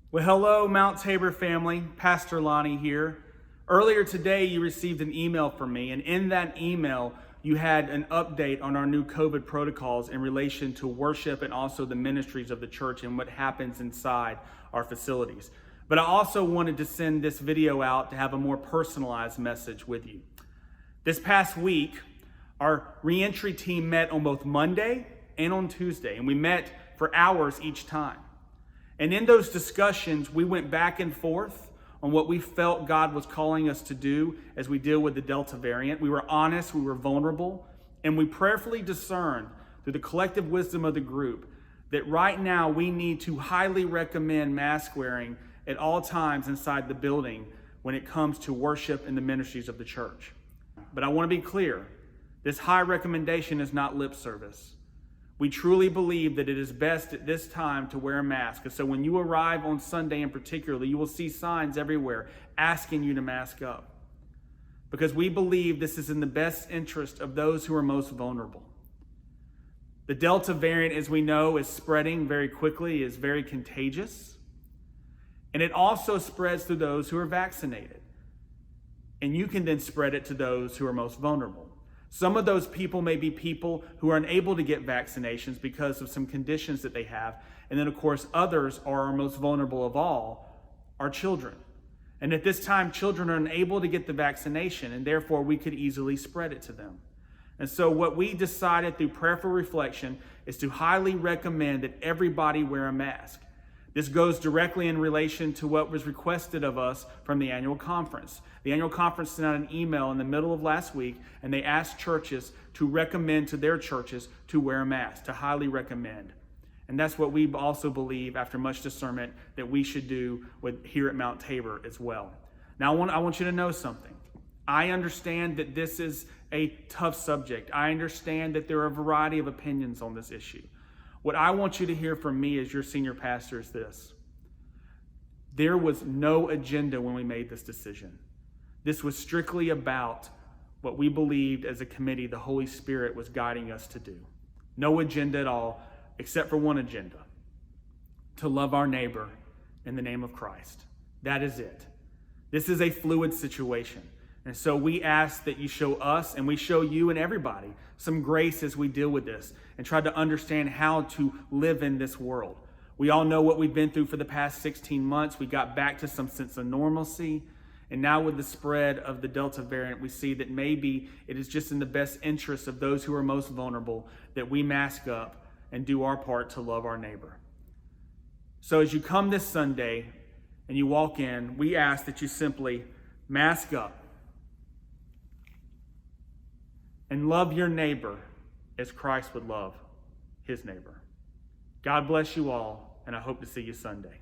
Well, hello, Mount Tabor family. Pastor Lonnie here. Earlier today, you received an email from me, and in that email, you had an update on our new COVID protocols in relation to worship and also the ministries of the church and what happens inside our facilities. But I also wanted to send this video out to have a more personalized message with you. This past week, our Reentry Team met on both Monday and on Tuesday, and we met for hours each time. And in those discussions, we went back and forth on what we felt God was calling us to do as we deal with the Delta variant. We were honest, we were vulnerable, and we prayerfully discerned through the collective wisdom of the group that right now we need to highly recommend mask wearing at all times inside the building when it comes to worship and the ministries of the church. But I want to be clear, this high recommendation is not lip service. We truly believe that it is best at this time to wear a mask. And so when you arrive on Sunday in particular, you will see signs everywhere asking you to mask up. Because we believe this is in the best interest of those who are most vulnerable. The Delta variant, as we know, is spreading very quickly, is very contagious. And it also spreads to those who are vaccinated. And you can then spread it to those who are most vulnerable. Some of those people may be people who are unable to get vaccinations because of some conditions that they have. And then, of course, others are our most vulnerable of all, our children. And at this time, children are unable to get the vaccination, and therefore we could easily spread it to them. And so what we decided through prayerful reflection is to highly recommend that everybody wear a mask. This goes directly in relation to what was requested of us from the annual conference. The annual conference sent out an email in the middle of last week, and they asked churches to recommend to their churches to wear a mask, to highly recommend. And that's what we also believe, after much discernment, that we should do here at Mount Tabor as well. Now, I want you to know something. I understand that this is a tough subject. I understand that there are a variety of opinions on this issue. What I want you to hear from me as your senior pastor is this. There was no agenda when we made this decision. This was strictly about what we believed as a committee the Holy Spirit was guiding us to do. No agenda at all, except for one agenda: to love our neighbor in the name of Christ. That is it. This is a fluid situation. And so we ask that you show us, and we show you and everybody, some grace as we deal with this and try to understand how to live in this world. We all know what we've been through for the past 16 months. We got back to some sense of normalcy. And now with the spread of the Delta variant, we see that maybe it is just in the best interest of those who are most vulnerable that we mask up and do our part to love our neighbor. So as you come this Sunday and you walk in, we ask that you simply mask up and love your neighbor as Christ would love his neighbor. God bless you all, and I hope to see you Sunday.